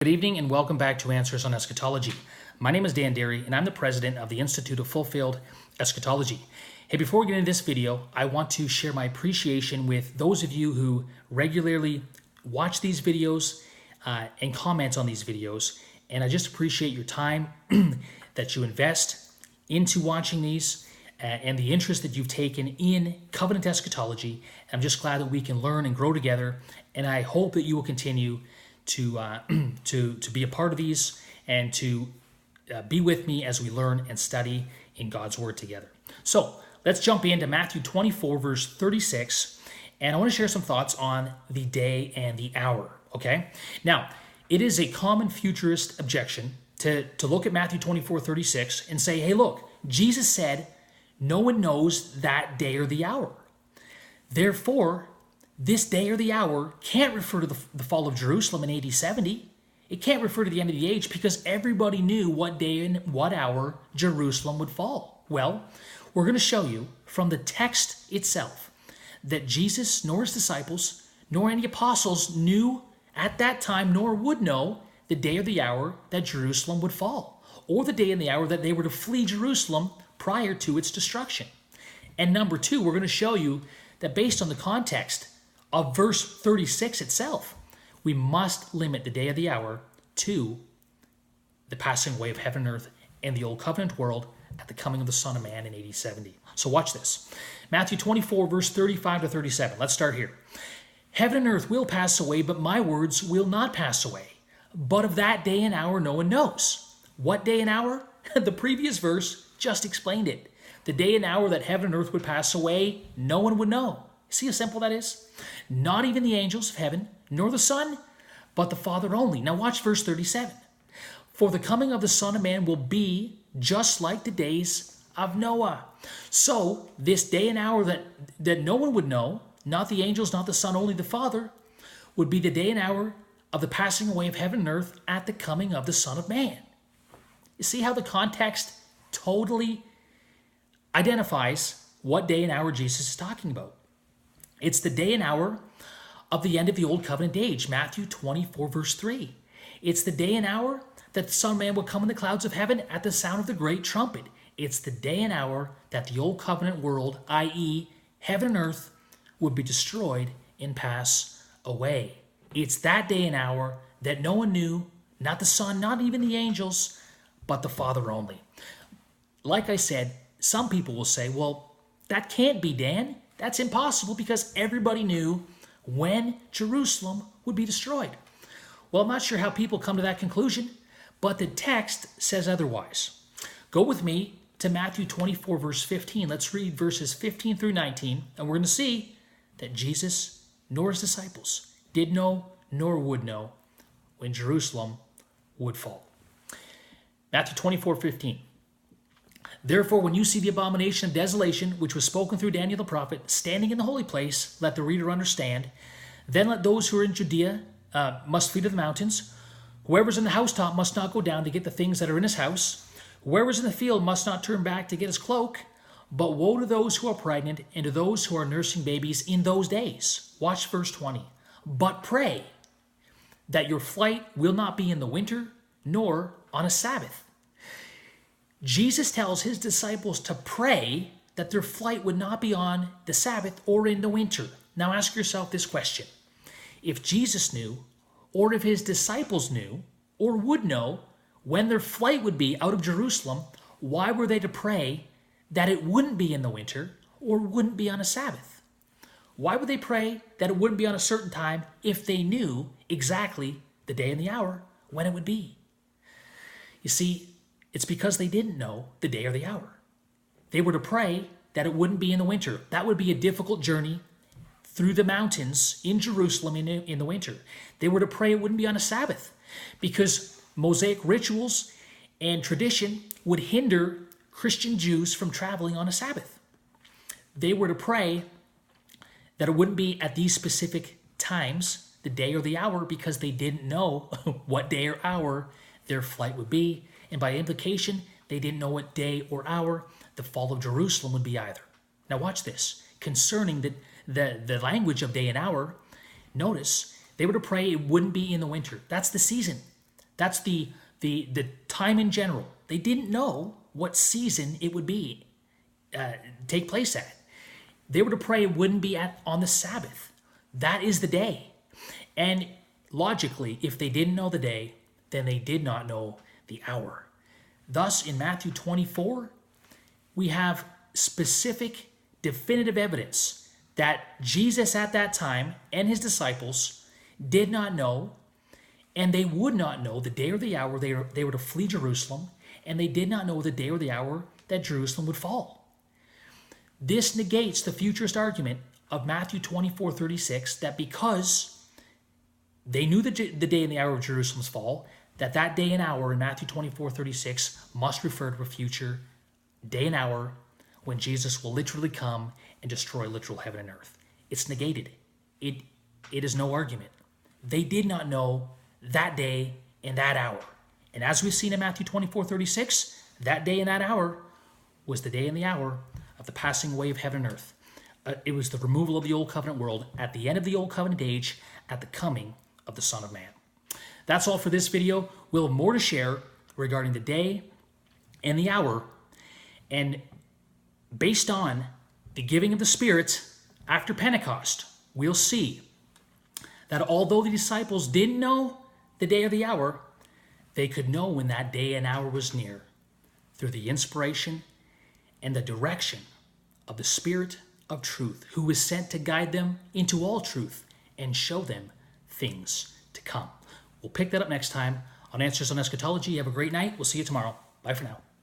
Good evening and welcome back to Answers on Eschatology. My name is Dan Derry and I'm the president of the Institute of Fulfilled Eschatology. Hey, before we get into this video, I want to share my appreciation with those of you who regularly watch these videos and comment on these videos. And I just appreciate your time that you invest into watching these and the interest that you've taken in covenant eschatology. I'm just glad that we can learn and grow together. And I hope that you will continue to be a part of these and to be with me as we learn and study in God's Word together. So let's jump into Matthew 24, verse 36, and I want to share some thoughts on the day and the hour, okay? Now, it is a common futurist objection to look at Matthew 24, 36 and say, hey, look, Jesus said no one knows that day or the hour. Therefore, this day or the hour can't refer to the fall of Jerusalem in AD 70. It can't refer to the end of the age because everybody knew what day and what hour Jerusalem would fall. Well, we're going to show you from the text itself that Jesus nor his disciples nor any apostles knew at that time nor would know the day or the hour that Jerusalem would fall, or the day and the hour that they were to flee Jerusalem prior to its destruction. And number two, we're going to show you that based on the context of verse 36 itself, we must limit the day of the hour to the passing away of heaven and earth and the old covenant world at the coming of the Son of Man in AD 70. So watch this. Matthew 24, verse 35 to 37. Let's start here. Heaven and earth will pass away, but my words will not pass away. But of that day and hour no one knows. What day and hour? The previous verse just explained it. The day and hour that heaven and earth would pass away, no one would know. See how simple that is? Not even the angels of heaven, nor the Son, but the Father only. Now watch verse 37. For the coming of the Son of Man will be just like the days of Noah. So this day and hour that no one would know, not the angels, not the Son, only the Father, would be the day and hour of the passing away of heaven and earth at the coming of the Son of Man. You see how the context totally identifies what day and hour Jesus is talking about. It's the day and hour of the end of the old covenant age, Matthew 24, verse 3. It's the day and hour that the Son of Man will come in the clouds of heaven at the sound of the great trumpet. It's the day and hour that the old covenant world, i.e. heaven and earth, would be destroyed and pass away. It's that day and hour that no one knew, not the Son, not even the angels, but the Father only. Like I said, some people will say, well, that can't be, Dan. That's impossible because everybody knew when Jerusalem would be destroyed. Well, I'm not sure how people come to that conclusion, but the text says otherwise. Go with me to Matthew 24, verse 15. Let's read verses 15 through 19, and we're going to see that Jesus nor his disciples did know nor would know when Jerusalem would fall. Matthew 24, 15. Therefore, when you see the abomination of desolation, which was spoken through Daniel the prophet, standing in the holy place, let the reader understand. Then let those who are in Judea must flee to the mountains. Whoever's in the housetop must not go down to get the things that are in his house. Whoever's in the field must not turn back to get his cloak. But woe to those who are pregnant and to those who are nursing babies in those days. Watch verse 20. But pray that your flight will not be in the winter, nor on a Sabbath. Jesus tells his disciples to pray that their flight would not be on the Sabbath or in the winter. Now ask yourself this question. If Jesus knew, or if his disciples knew, or would know when their flight would be out of Jerusalem, why were they to pray that it wouldn't be in the winter or wouldn't be on a Sabbath? Why would they pray that it wouldn't be on a certain time if they knew exactly the day and the hour when it would be? You see, it's because they didn't know the day or the hour. They were to pray that it wouldn't be in the winter. That would be a difficult journey through the mountains in Jerusalem in the winter. They were to pray it wouldn't be on a Sabbath because Mosaic rituals and tradition would hinder Christian Jews from traveling on a Sabbath. They were to pray that it wouldn't be at these specific times, the day or the hour, because they didn't know what day or hour their flight would be. And by implication, they didn't know what day or hour the fall of Jerusalem would be either. Now watch this. Concerning the language of day and hour, notice they were to pray it wouldn't be in the winter. That's the season. That's the time in general. They didn't know what season it would be take place at. They were to pray it wouldn't be on the Sabbath. That is the day. And logically, if they didn't know the day, then they did not know the hour. Thus, in Matthew 24, we have specific, definitive evidence that Jesus at that time and his disciples did not know, and they would not know the day or the hour they were to flee Jerusalem, and they did not know the day or the hour that Jerusalem would fall. This negates the futurist argument of Matthew 24:36 that because they knew the day and the hour of Jerusalem's fall, that day and hour in Matthew 24:36 must refer to a future day and hour when Jesus will literally come and destroy literal heaven and earth. It's negated. It is no argument. They did not know that day and that hour. And as we've seen in Matthew 24:36, that day and that hour was the day and the hour of the passing away of heaven and earth. It was the removal of the old covenant world at the end of the old covenant age, at the coming of the Son of Man. That's all for this video. We'll have more to share regarding the day and the hour. And based on the giving of the Spirit after Pentecost, we'll see that although the disciples didn't know the day or the hour, they could know when that day and hour was near through the inspiration and the direction of the Spirit of truth, who was sent to guide them into all truth and show them things to come. We'll pick that up next time on Answers on Eschatology. Have a great night. We'll see you tomorrow. Bye for now.